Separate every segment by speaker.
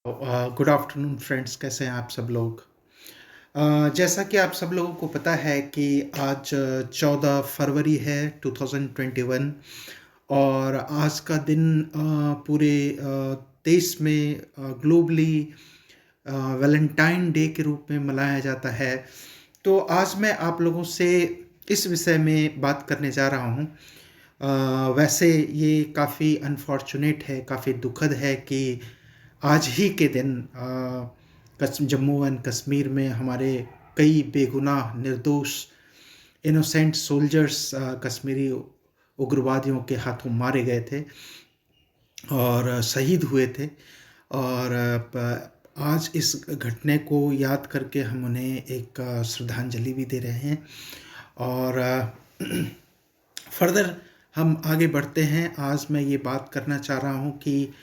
Speaker 1: Good afternoon friends, कैसे हैं आप सब लोग। जैसा कि आप सब लोगों को पता है कि आज 14 फरवरी है 2021। और आज का दिन पूरे देश में ग्लोबली वैलेंटाइन डे के रूप में मनाया जाता है। तो आज मैं आप लोगों से इस विषय में बात करने जा रहा हूँ। वैसे ये काफ़ी अनफॉर्चुनेट है, काफ़ी दुखद है कि आज ही के दिन जम्मू एंड कश्मीर में हमारे कई बेगुनाह निर्दोष इनोसेंट सोल्जर्स कश्मीरी उग्रवादियों के हाथों मारे गए थे और शहीद हुए थे। और आज इस घटने को याद करके हम उन्हें एक श्रद्धांजलि भी दे रहे हैं। और फर्दर हम आगे बढ़ते हैं। आज मैं ये बात करना चाह रहा हूँ कि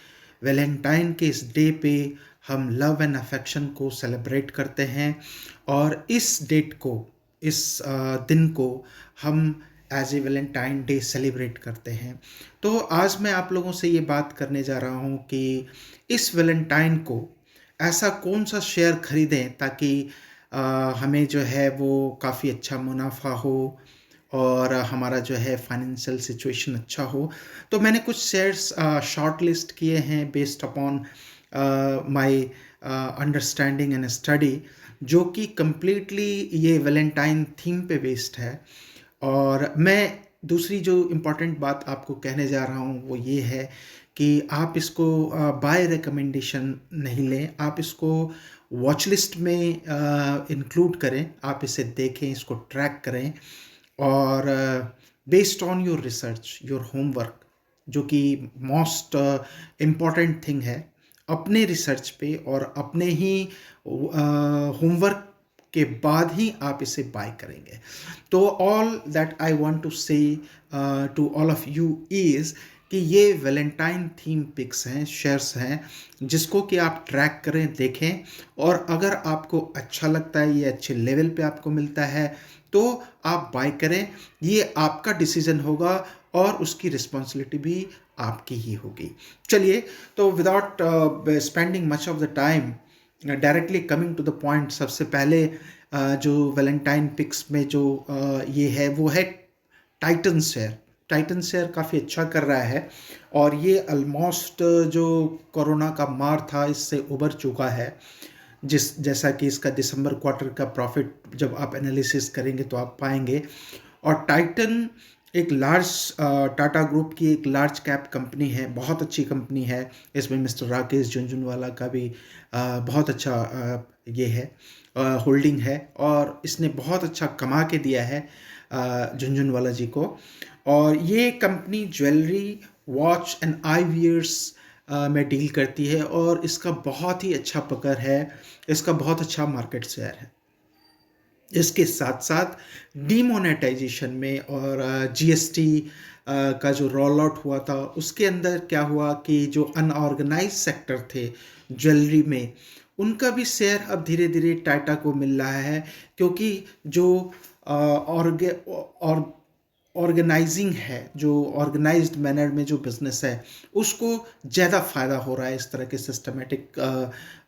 Speaker 1: वैलेंटाइन के इस डे पे हम लव एंड अफेक्शन को सेलिब्रेट करते हैं और इस डेट को, इस दिन को हम as a Valentine day celebrate करते हैं। तो आज मैं आप लोगों से ये बात करने जा रहा हूँ कि इस वैलेंटाइन को ऐसा कौन सा शेयर खरीदें ताकि हमें जो है वो काफ़ी अच्छा मुनाफा हो और हमारा जो है फाइनेंशियल सिचुएशन अच्छा हो। तो मैंने कुछ शेयर्स शॉर्ट लिस्ट किए हैं based upon my understanding and study, जो कि कंप्लीटली ये वैलेंटाइन थीम पे बेस्ड है। और मैं दूसरी जो इम्पोर्टेंट बात आपको कहने जा रहा हूँ वो ये है कि आप इसको बाय रिकमेंडेशन नहीं लें, आप इसको वॉच लिस्ट में इंक्लूड करें, आप इसे देखें, इसको ट्रैक करें। और based on your research, your homework, जो कि मोस्ट इम्पॉर्टेंट थिंग है, अपने रिसर्च पे और अपने ही होमवर्क के बाद ही आप इसे बाय करेंगे। तो all that I want to say to all of you is कि ये वैलेंटाइन थीम पिक्स हैं, शेयर्स हैं, जिसको कि आप ट्रैक करें, देखें। और अगर आपको अच्छा लगता है, ये अच्छे लेवल पे आपको मिलता है, तो आप बाय करें। ये आपका डिसीजन होगा और उसकी रिस्पॉन्सिबिलिटी भी आपकी ही होगी। चलिए, तो without spending much of the time, directly coming to the point, सबसे पहले जो वैलेंटाइन पिक्स में जो ये है वो है टाइटन शेयर। टाइटन शेयर काफ़ी अच्छा कर रहा है और ये ऑलमोस्ट जो कोरोना का मार था इससे उबर चुका है। जैसा कि इसका दिसंबर क्वार्टर का प्रॉफिट जब आप एनालिसिस करेंगे तो आप पाएंगे। और टाइटन एक लार्ज टाटा ग्रुप की एक लार्ज कैप कंपनी है, बहुत अच्छी कंपनी है। इसमें मिस्टर राकेश झुनझुनवाला का भी बहुत अच्छा ये है, होल्डिंग है और इसने बहुत अच्छा कमा के दिया है झुनझुनवाला जी को। और ये company jewellery, watch and eye wears में डील करती है और इसका बहुत ही अच्छा पकड़ है, इसका बहुत अच्छा मार्केट शेयर है। इसके साथ साथ डीमोनेटाइजेशन में और जीएसटी का जो रोल आउट हुआ था उसके अंदर क्या हुआ कि जो अनऑर्गेनाइज सेक्टर थे ज्वेलरी में, उनका भी शेयर अब धीरे धीरे टाटा को मिल रहा है, क्योंकि जो ऑर्गेनाइजिंग है, जो ऑर्गेनाइज्ड मैनर में जो बिजनेस है, उसको ज़्यादा फ़ायदा हो रहा है इस तरह के सिस्टमेटिक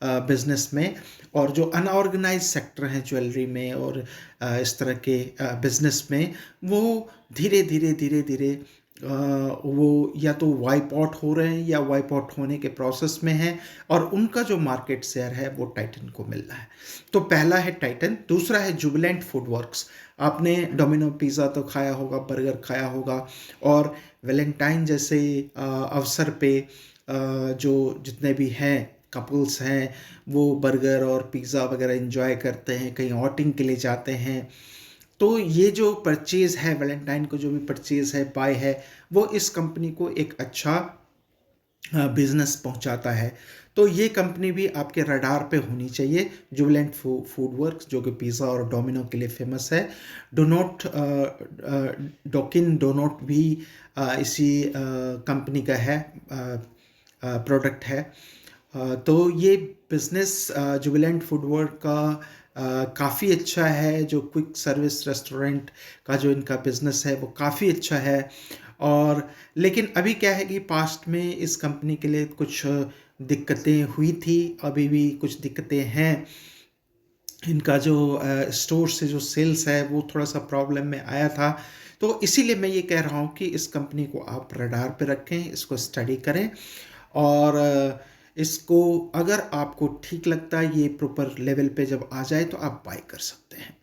Speaker 1: बिजनेस में। और जो अनऑर्गेनाइज सेक्टर हैं ज्वेलरी में और इस तरह के बिजनेस में, वो धीरे धीरे धीरे धीरे वो या तो वाइप आउट हो रहे हैं या वाइप आउट होने के प्रोसेस में हैं और उनका जो मार्केट शेयर है वो टाइटन को मिल रहा है। तो पहला है टाइटन, दूसरा है जुबिलेंट फूडवर्क्स। आपने डोमिनो पिज़्ज़ा तो खाया होगा, बर्गर खाया होगा, और वैलेंटाइन जैसे अवसर पे जो जितने भी हैं कपल्स हैं वो बर्गर और पिज़्ज़ा वगैरह एंजॉय करते हैं, कहीं आउटिंग के लिए जाते हैं। तो ये जो परचेज़ है, वैलेंटाइन को जो भी परचेज़ है, बाय है, वो इस कंपनी को एक अच्छा बिजनेस पहुंचाता है। तो ये कंपनी भी आपके रडार पे होनी चाहिए, जुबिलेंट फूड वर्क्स, जो कि पिज़्ज़ा और डोमिनो के लिए फेमस है। डोनोट डॉकिन डोनोट भी इसी कंपनी का है, प्रोडक्ट है। तो ये बिजनेस जुबिलेंट फूड वर्क का काफ़ी अच्छा है। जो क्विक सर्विस रेस्टोरेंट का जो इनका बिजनेस है वो काफ़ी अच्छा है। और लेकिन अभी क्या है कि पास्ट में इस कंपनी के लिए कुछ दिक्कतें हुई थी, अभी भी कुछ दिक्कतें हैं। इनका जो स्टोर से जो सेल्स है वो थोड़ा-सा प्रॉब्लम में आया था। तो इसीलिए मैं ये कह रहा हूँ कि इस कंपनी को आप रडार पे रखें, इसको स्टडी करें और इसको अगर आपको ठीक लगता है ये प्रॉपर लेवल पे जब आ जाए तो आप बाय कर सकते हैं।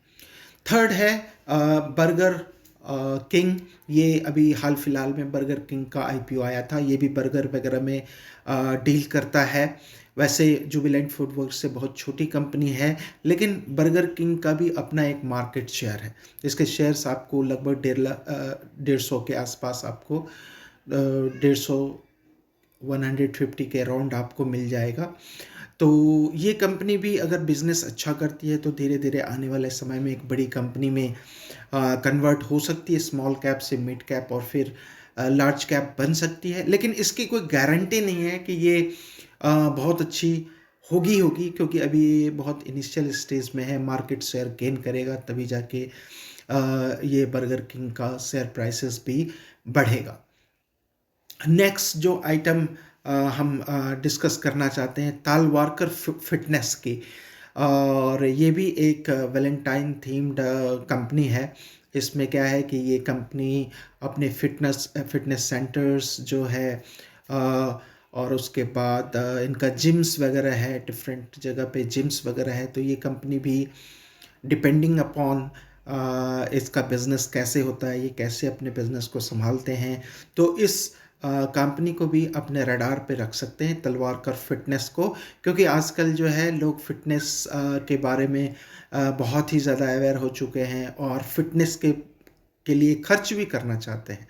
Speaker 1: थर्ड है बर्गर किंग। ये अभी हाल फिलहाल में बर्गर किंग का आईपीओ आया था। ये भी बर्गर वगैरह में डील करता है। वैसे जुबिलेंट फूडवर्क्स से बहुत छोटी कंपनी है, लेकिन बर्गर किंग का भी अपना एक मार्केट शेयर है। इसके शेयर्स आपको लगभग 150 के आसपास आपको 150 150 के अराउंड आपको मिल जाएगा। तो ये कंपनी भी अगर बिज़नेस अच्छा करती है तो धीरे-धीरे आने वाले समय में एक बड़ी कंपनी में कन्वर्ट हो सकती है, स्मॉल कैप से मिड कैप और फिर लार्ज कैप बन सकती है। लेकिन इसकी कोई गारंटी नहीं है कि ये बहुत अच्छी होगी क्योंकि अभी ये बहुत इनिशियल स्टेज में है, मार्केट शेयर गेन करेगा तभी जाके ये बर्गर किंग का शेयर प्राइसेस भी बढ़ेगा। नेक्स्ट जो आइटम हम डिस्कस करना चाहते हैं तालवारकर फिटनेस की, और ये भी एक वैलेंटाइन थीम्ड कंपनी है। इसमें क्या है कि ये कंपनी अपने फिटनेस सेंटर्स जो है और उसके बाद इनका जिम्स वगैरह है, डिफरेंट जगह पे जिम्स वगैरह है। तो ये कंपनी भी डिपेंडिंग अपॉन इसका बिज़नेस कैसे होता है, ये कैसे अपने बिज़नेस को संभालते हैं, तो इस कंपनी को भी अपने रडार पे रख सकते हैं, तलवारकर फिटनेस को। क्योंकि आजकल जो है लोग फिटनेस के बारे में बहुत ही ज़्यादा अवेयर हो चुके हैं और फिटनेस के लिए खर्च भी करना चाहते हैं।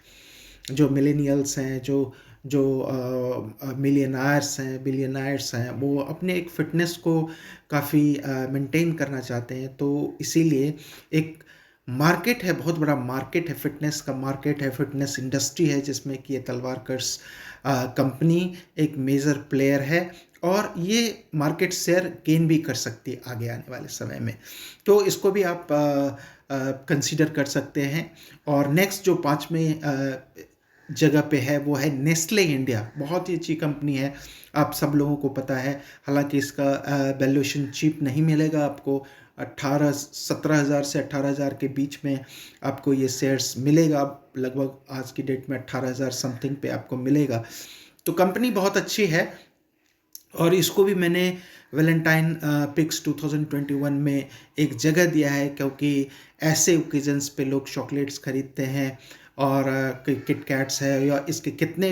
Speaker 1: जो मिलेनियल्स हैं, जो जो मिलियनायर्स हैं, बिलियनायर्स हैं, वो अपने एक फ़िटनेस को काफ़ी मेंटेन करना चाहते हैं। तो इसीलिए एक मार्केट है, बहुत बड़ा मार्केट है, फ़िटनेस का मार्केट है, फ़िटनेस इंडस्ट्री है जिसमें कि ये तलवारकर्स कंपनी एक मेजर प्लेयर है और ये मार्केट शेयर गेन भी कर सकती है आगे आने वाले समय में। तो इसको भी आप कंसीडर कर सकते हैं। और नेक्स्ट जो पाँचवें जगह पे है वो है नेस्ले इंडिया। बहुत ही अच्छी कंपनी है, आप सब लोगों को पता है। हालांकि इसका वैल्यूएशन चीप नहीं मिलेगा आपको, 17,000 से 18,000 के बीच में आपको ये शेयर्स मिलेगा। लगभग आज की डेट में 18,000 समथिंग पे आपको मिलेगा। तो कंपनी बहुत अच्छी है और इसको भी मैंने वैलेंटाइन पिक्स 2021 में एक जगह दिया है, क्योंकि ऐसे ओकेजन्स पे लोग चॉकलेट्स खरीदते हैं और किट कैट्स है या इसके कितने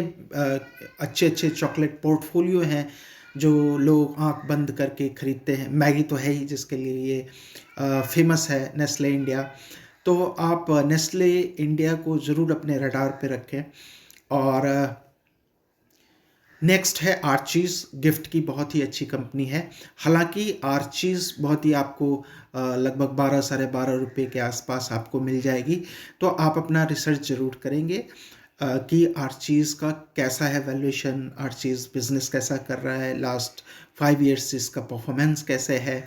Speaker 1: अच्छे अच्छे चॉकलेट पोर्टफोलियो हैं जो लोग आंख बंद करके खरीदते हैं। मैगी तो है ही जिसके लिए ये फेमस है, नेस्ले इंडिया। तो आप नेस्ले इंडिया को ज़रूर अपने रडार पे रखें। और नेक्स्ट है आर्चीज़। गिफ्ट की बहुत ही अच्छी कंपनी है। हालांकि आर्चीज़ बहुत ही आपको लगभग 12 साढ़े 12 रुपये के आसपास आपको मिल जाएगी। तो आप अपना रिसर्च ज़रूर करेंगे कि आर्चीज़ का कैसा है वैल्यूएशन, आर्चीज़ बिजनेस कैसा कर रहा है, लास्ट 5 ईयर्स से इसका परफॉर्मेंस कैसे है।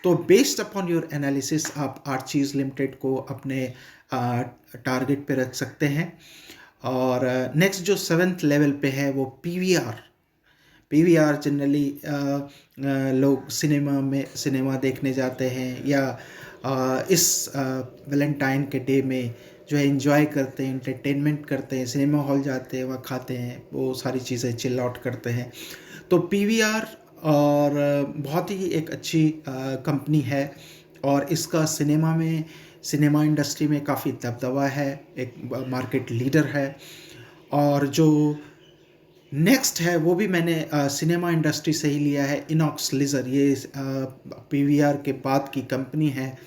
Speaker 1: तो बेस्ड अपॉन योर एनालिसिस आप आर्चीज़ लिमिटेड को अपने टारगेट पे रख सकते हैं। और नेक्स्ट जो 7th लेवल पे है वो पीवीआर जनरली लोग सिनेमा देखने जाते हैं या इस वैलेंटाइन के डे में जो है एंजॉय करते हैं, एंटरटेनमेंट करते हैं, सिनेमा हॉल जाते हैं, वहाँ खाते हैं, वो सारी चीज़ें चिल आउट करते हैं। तो पीवीआर और बहुत ही एक अच्छी कंपनी है और इसका सिनेमा इंडस्ट्री में काफ़ी दबदबा है, एक मार्केट लीडर है। और जो नेक्स्ट है वो भी मैंने सिनेमा इंडस्ट्री से ही लिया है, इनॉक्स लीजर। ये पीवीआर के बाद की कंपनी है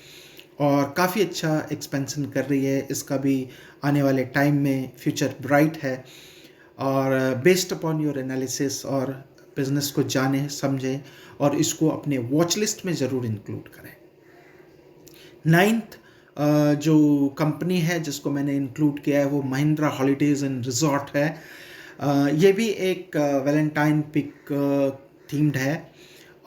Speaker 1: और काफ़ी अच्छा एक्सपेंशन कर रही है। इसका भी आने वाले टाइम में फ्यूचर ब्राइट है। और बेस्ड अपॉन योर एनालिसिस और बिजनेस को जानें समझें और इसको अपने वॉच लिस्ट में ज़रूर इंक्लूड करें। 9th जो कंपनी है जिसको मैंने इंक्लूड किया है वो महिंद्रा हॉलीडेज़ एंड रिजॉर्ट है। ये भी एक वैलेंटाइन पिक थीम्ड है।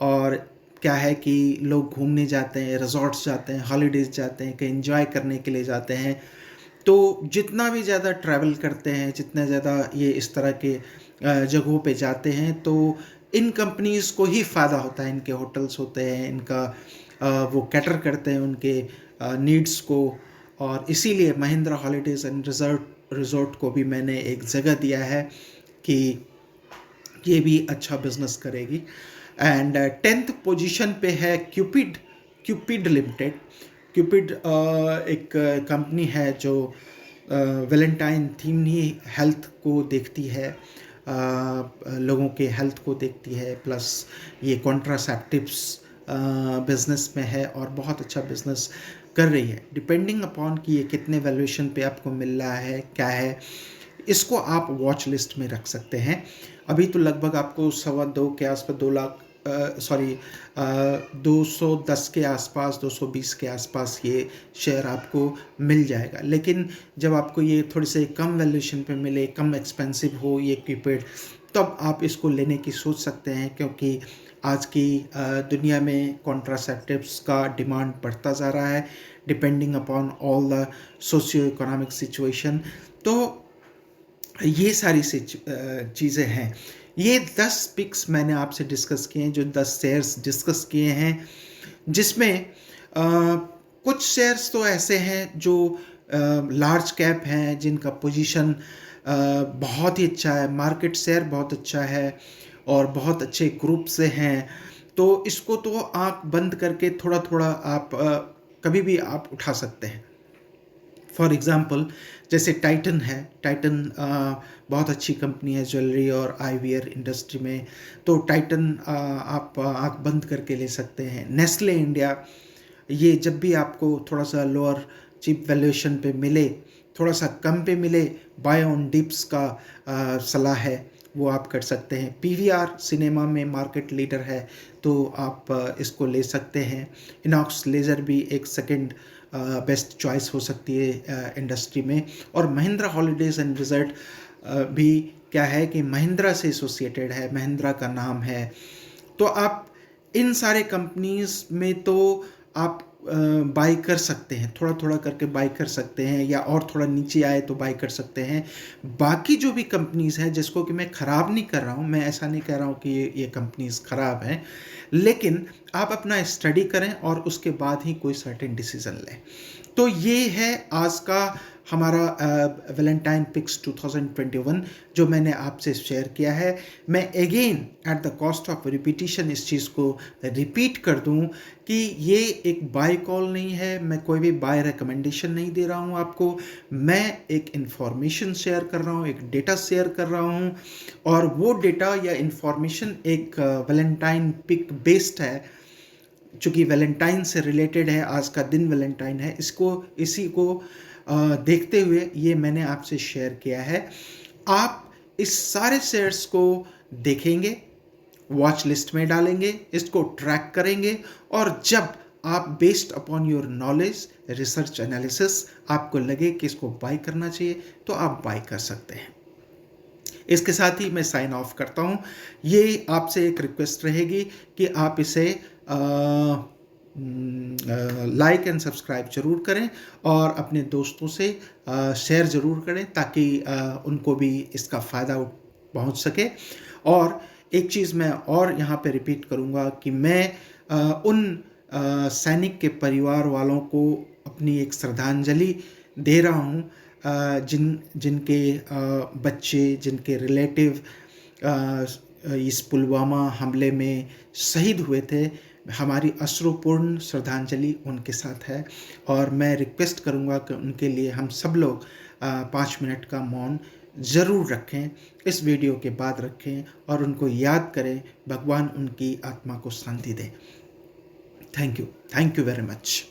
Speaker 1: और क्या है कि लोग घूमने जाते हैं, रिजॉर्ट्स जाते हैं, हॉलीडेज़ जाते हैं, कहीं एंजॉय करने के लिए जाते हैं। तो जितना भी ज़्यादा ट्रैवल करते हैं, जितना ज़्यादा ये इस तरह के जगहों पे जाते हैं, तो इन कंपनीज़ को ही फ़ायदा होता है, इनके होटल्स होते हैं, इनका वो कैटर करते हैं उनके नीड्स को, और इसीलिए महिंद्रा हॉलिडेज़ एंड रिज़ॉर्ट को भी मैंने एक जगह दिया है कि ये भी अच्छा बिजनेस करेगी। एंड 10th पोजीशन पे है क्यूपिड लिमिटेड। क्यूपिड एक कंपनी है जो वैलेंटाइन थीम ही हेल्थ को देखती है, लोगों के हेल्थ को देखती है, प्लस ये कॉन्ट्रासेप्टिव्स बिजनेस में है और बहुत अच्छा बिजनेस कर रही है। डिपेंडिंग अपॉन कि ये कितने वैल्यूएशन पे आपको मिल रहा है, क्या है, इसको आप वॉच लिस्ट में रख सकते हैं। अभी तो लगभग आपको 2.25 के आसपास 2 लाख 210 के आसपास, 220 के आसपास ये शेयर आपको मिल जाएगा। लेकिन जब आपको ये थोड़े से कम वैल्यूएशन पे मिले, कम एक्सपेंसिव हो ये क्यूपिड, तब आप इसको लेने की सोच सकते हैं, क्योंकि आज की दुनिया में कॉन्ट्रासेप्टिव्स का डिमांड बढ़ता जा रहा है, depending upon all the socio economic situation. तो ये सारी चीज़ें हैं। ये 10 पिक्स मैंने आपसे डिस्कस किए हैं, जो 10 शेयर्स डिस्कस किए हैं, जिसमें कुछ शेयर्स तो ऐसे हैं जो लार्ज कैप हैं, जिनका पोजीशन बहुत ही अच्छा है, मार्केट शेयर बहुत अच्छा है और बहुत अच्छे ग्रुप से हैं। तो इसको तो आँख बंद करके थोड़ा थोड़ा आप कभी भी आप उठा सकते हैं। फॉर एग्ज़ाम्पल जैसे टाइटन है, टाइटन बहुत अच्छी कंपनी है ज्वेलरी और आईवियर इंडस्ट्री में, तो टाइटन आप आँख बंद करके ले सकते हैं। नेस्ले इंडिया, ये जब भी आपको थोड़ा सा लोअर चीप वैल्यूएशन पे मिले, थोड़ा सा कम पे मिले, बाय ऑन डिप्स का सलाह है, वो आप कर सकते हैं। पीवीआर सिनेमा में मार्केट लीडर है, तो आप इसको ले सकते हैं। इनॉक्स लेज़र भी एक सेकंड बेस्ट चॉइस हो सकती है इंडस्ट्री में। और महिंद्रा हॉलिडेज़ एंड रिज़ॉर्ट भी क्या है कि महिंद्रा से एसोसिएटेड है, महिंद्रा का नाम है, तो आप इन सारे कंपनीज में तो आप बाई कर सकते हैं, थोड़ा थोड़ा करके बाई कर सकते हैं, या और थोड़ा नीचे आए तो बाई कर सकते हैं। बाकी जो भी कंपनीज हैं, जिसको कि मैं ख़राब नहीं कर रहा हूँ, मैं ऐसा नहीं कह रहा हूँ कि ये कंपनीज ख़राब हैं, लेकिन आप अपना स्टडी करें और उसके बाद ही कोई सर्टेन डिसीज़न लें। तो ये है आज का हमारा वैलेंटाइन पिक्स 2021 जो मैंने आपसे शेयर किया है। मैं again at the cost of repetition इस चीज़ को रिपीट कर दूं कि ये एक बाय कॉल नहीं है, मैं कोई भी बाय रिकमेंडेशन नहीं दे रहा हूं आपको, मैं एक इंफॉर्मेशन शेयर कर रहा हूं, एक डेटा शेयर कर रहा हूं, और वो डेटा या इंफॉर्मेशन एक वैलेंटाइन पिक बेस्ड है, चूँकि वैलेंटाइन से रिलेटेड है, आज का दिन वैलेंटाइन है, इसी को देखते हुए ये मैंने आपसे शेयर किया है। आप इस सारे शेयर्स को देखेंगे, वॉच लिस्ट में डालेंगे, इसको ट्रैक करेंगे, और जब आप based upon your knowledge, research analysis आपको लगे कि इसको बाय करना चाहिए, तो आप बाय कर सकते हैं। इसके साथ ही मैं साइन ऑफ करता हूँ। ये आपसे एक रिक्वेस्ट रहेगी कि आप इसे लाइक एंड सब्सक्राइब ज़रूर करें और अपने दोस्तों से शेयर ज़रूर करें, ताकि उनको भी इसका फ़ायदा पहुंच सके। और एक चीज़ मैं और यहाँ पे रिपीट करूँगा कि मैं उन सैनिक के परिवार वालों को अपनी एक श्रद्धांजलि दे रहा हूँ, जिनके बच्चे, जिनके रिलेटिव इस पुलवामा हमले में शहीद हुए थे। हमारी अश्रुपूर्ण श्रद्धांजलि उनके साथ है, और मैं रिक्वेस्ट करूंगा कि उनके लिए हम सब लोग 5 मिनट का मौन ज़रूर रखें, इस वीडियो के बाद रखें, और उनको याद करें, भगवान उनकी आत्मा को शांति दें। Thank you very much.